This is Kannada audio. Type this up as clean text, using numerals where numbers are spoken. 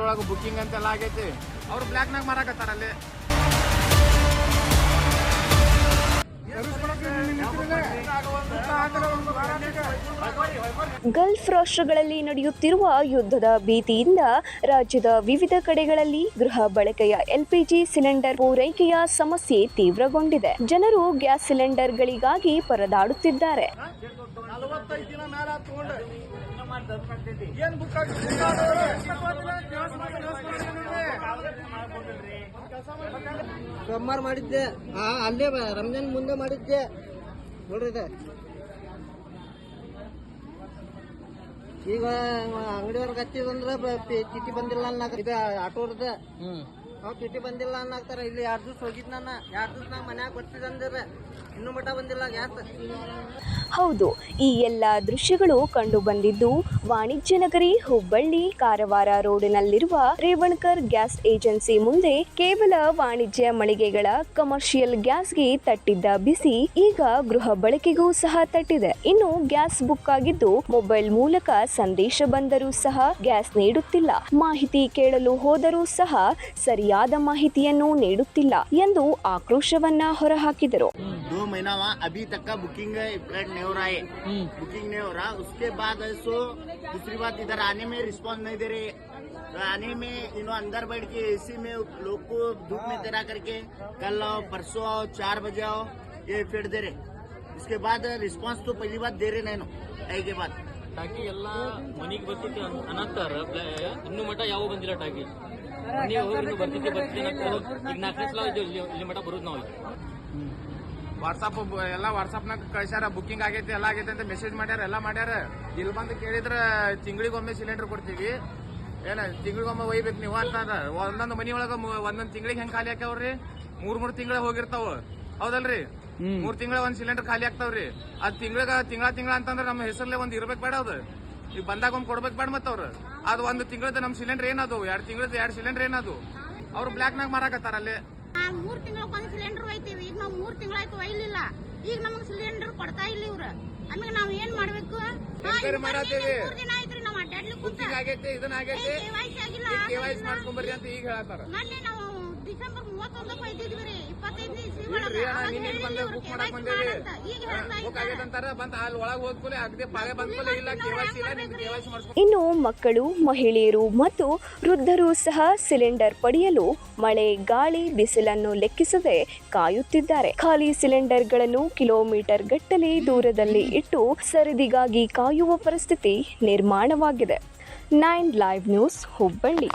ಅದ್ರೊಳಗೆ ಬುಕ್ಕಿಂಗ್ ಅಂತೆಲ್ಲ ಆಗೈತಿ. ಅವ್ರು ಬ್ಲ್ಯಾಕ್ನಾಗ ಮಾರಾಕತ್ತಾರ ಅಲ್ಲಿ. ಗಲ್ಫ್ ರಾಷ್ಟ್ರಗಳಲ್ಲಿ ನಡೆಯುತ್ತಿರುವ ಯುದ್ಧದ ಭೀತಿಯಿಂದ ರಾಜ್ಯದ ವಿವಿಧ ಕಡೆಗಳಲ್ಲಿ ಗೃಹ ಬಳಕೆಯ ಎಲ್ಪಿಜಿ ಸಿಲಿಂಡರ್ ಪೂರೈಕೆಯ ಸಮಸ್ಯೆ ತೀವ್ರಗೊಂಡಿದೆ. ಜನರು ಗ್ಯಾಸ್ ಸಿಲಿಂಡರ್ಗಳಿಗಾಗಿ ಪರದಾಡುತ್ತಿದ್ದಾರೆ. ಸೋಮವಾರ ಮಾಡಿದ್ದೆ, ಅಲ್ಲೇ ರಂಜಾನ್ ಮುಂದೆ ಮಾಡಿದ್ದೆ ನೋಡ್ರಿ. ಈಗ ಅಂಗಡಿಯವ್ರಿಗೆ ಹಚ್ಚಿದಂದ್ರೆ ಚೀಟಿ ಬಂದಿಲ್ಲ ಅನ್ನಕ, ಇದು ಆಟೋರ್ದ ಚೀಟಿ ಬಂದಿಲ್ಲ ಅನ್ನಕ್ತಾರ. ಇಲ್ಲಿ 2 ದಿವಸ ಹೋಗಿದ್ ನಾನು, 2 ದಿವಸ ನಾ ಮನ್ಯಾಗ ಬರ್ತಿದಂದ್ರೆ ಇನ್ನೂ ಮಠ ಬಂದಿಲ್ಲ ಗ್ಯಾಸ್. ಹೌದು, ಈ ಎಲ್ಲ ದೃಶ್ಯಗಳು ಕಂಡು ಬಂದಿದ್ದು ವಾಣಿಜ್ಯ ನಗರಿ ಹುಬ್ಬಳ್ಳಿ ಕಾರವಾರ ರೋಡಿನಲ್ಲಿರುವ ರೇವಣ್ಕರ್ ಗ್ಯಾಸ್ ಏಜೆನ್ಸಿ ಮುಂದೆ. ಕೇವಲ ವಾಣಿಜ್ಯ ಮಳಿಗೆಗಳ ಕಮರ್ಷಿಯಲ್ ಗ್ಯಾಸ್ಗೆ ತಟ್ಟಿದ್ದ ಬಿಸಿ ಈಗ ಗೃಹ ಬಳಕೆಗೂ ಸಹ ತಟ್ಟಿದೆ. ಇನ್ನು ಗ್ಯಾಸ್ ಬುಕ್ ಆಗಿದ್ದು ಮೊಬೈಲ್ ಮೂಲಕ ಸಂದೇಶ ಬಂದರೂ ಸಹ ಗ್ಯಾಸ್ ನೀಡುತ್ತಿಲ್ಲ. ಮಾಹಿತಿ ಕೇಳಲು ಹೋದರೂ ಸಹ ಸರಿಯಾದ ಮಾಹಿತಿಯನ್ನು ನೀಡುತ್ತಿಲ್ಲ ಎಂದು ಆಕ್ರೋಶವನ್ನ ಹೊರಹಾಕಿದರು. 2 महीना वहाँ अभी तक का बुकिंग फ्लैट नहीं हो रहा है, बुकिंग नहीं हो रहा. उसके बाद सो दूसरी बात, इधर आने में रिस्पांस नहीं दे रहे. तो आने में अंदर बैठ के एसी में लोग को धूप में तैरा करके कल आओ परसों आओ 4 बजे आओ ये फिर दे रहे. उसके बाद रिस्पांस तो पहली बात दे रहे नहीं नो टाई के बाद. ಟಾಕಿ ಎಲ್ಲ ಮನಿಗೆ ಬರ್ತಿತ್ತು ಅನ್ನತ್ತಾರ. ಇನ್ನೂ ಮಠ ಯಾವ ಬಂದಿಲ್ಲ ಟಾಕಿ. ಮನೆಗೆ ಹೋಗಿ ಬರ್ತಿದ್ದೆ ಈಗ 4 ಸಲ ಇಲ್ಲಿ ಮಠ ಬರೋದು ನಾವು. ವಾಟ್ಸಾಪ್ನಾಗ ಕಳ್ಸ್ಯಾರ, ಬುಕ್ಕಿಂಗ್ ಆಗೈತಿ ಎಲ್ಲ ಆಗೈತಿ ಅಂತ ಮೆಸೇಜ್ ಮಾಡ್ಯಾರ, ಎಲ್ಲ ಮಾಡ್ಯಾರ. ಇಲ್ಲಿ ಬಂದು ಕೇಳಿದ್ರ ತಿಂಗಳಿಗೊಮ್ಮೆ ಸಿಲಿಂಡರ್ ಕೊಡ್ತೀವಿ, ಏನ ತಿಂಗಳಿಗೊಮ್ಮೆ ಒಯ್ಬೇಕು ನೀವು ಅಂತ. ಒಂದೊಂದು ಮನಿ ಒಳಗ ಒಂದೊಂದ್ ತಿಂಗಳಿಗೆ ಹೆಂಗ್ ಖಾಲಿ ಹಾಕ್ಯಾವ್ರಿ? 3 ತಿಂಗಳ ಹೋಗಿರ್ತಾವ, ಹೌದಲ್ರಿ? 3 ತಿಂಗಳ ಒಂದ್ ಸಿಲಿಂಡರ್ ಖಾಲಿ ಆಗ್ತಾವ್ರಿ. ಅದ್ ತಿಂಗಳ ಅಂತಂದ್ರ ನಮ್ಮ ಹೆಸರ್ಲೆ ಒಂದ್ ಇರ್ಬೇಕು ಬೇಡ, ಅದು ಈಗ ಬಂದಾಗ ಒಂದ್ ಕೊಡ್ಬೇಕು ಬೇಡ. ಮತ್ತ ಅವ್ರು ಅದು 1 ತಿಂಗಳದ ನಮ್ ಸಿಲಿಂಡರ್ ಏನದು, 2 ತಿಂಗಳದ 2 ಸಿಲಿಂಡರ್ ಏನದು, ಅವ್ರು ಬ್ಲ್ಯಾಕ್ನಾಗ ಮಾರಾಕತ್ತಾರ ಅಲ್ಲಿ. 3 ತಿಂಗಳಕ್ಕೊಂದು ಸಿಲಿಂಡರ್ ಒಯ್ತೀವಿ. ಈಗ ನಾವು 3 ತಿಂಗಳಾಯ್ತು ಒಯ್ಲಿಲ್ಲ. ಈಗ ನಮಗ್ ಸಿಲಿಂಡರ್ ಕೊಡ್ತಾ ಇಲ್ಲ ಇವ್ರು. ಆಮೇಲೆ ನಾವ್ ಏನ್ ಮಾಡ್ಬೇಕು? ಮಾಡತ್ತೀವಿ, ದಿನ ಆಯ್ತ್ರಿ ನಾವ್ ಅಡ್ಡಾಡ್ಲಿಕ್ಕೆ ಬುಕ್ಕಿಂಗ್ ಆಗೈತಿ, ಇದನ್ನ ಆಗೈತಿ, KYC ಮಾಡ್ಕೊಂಬರ್ರಿ ಅಂತ ಈಗ ಹೇಳತ್ತಾರ. ಮೊನ್ನೆ ನಾವು ಡಿಸೆಂಬರ್ 31ಕ್ಕೆ ಒಯ್ದಿದ್ವಿ ರೀ, 25 ಬುಕ್ ಮಾಡಕ್ ಬಂದೇವಿ, ಬುಕ್ ಆಗೈತೆ ಅಂತಾರ. ಬಂತ ಅಲ್ಲಿ ಒಳಗೆ ಹೋದ್ಕೂಲೆ ಅಗದೆ ಪಾಳೆ ಬಂದ್ಕೂಲೆ ಇಲ್ಲ KYC ಇಲ್ಲ, ನಿಮ್ಗೆ KYC ಮಾಡ್ಸ್ಕೊಂಡು. ಇನ್ನು ಮಕ್ಕಳು, ಮಹಿಳೆಯರು ಮತ್ತು ವೃದ್ಧರು ಸಹ ಸಿಲಿಂಡರ್ ಪಡೆಯಲು ಮಳೆ, ಗಾಳಿ, ಬಿಸಿಲನ್ನು ಲೆಕ್ಕಿಸದೆ ಕಾಯುತ್ತಿದ್ದಾರೆ. ಖಾಲಿ ಸಿಲಿಂಡರ್ಗಳನ್ನು ಕಿಲೋಮೀಟರ್ ಗಟ್ಟಲೆ ದೂರದಲ್ಲಿ ಇಟ್ಟು ಸರದಿಗಾಗಿ ಕಾಯುವ ಪರಿಸ್ಥಿತಿ ನಿರ್ಮಾಣವಾಗಿದೆ. 9 ಲೈವ್ ನ್ಯೂಸ್ ಹುಬ್ಬಳ್ಳಿ.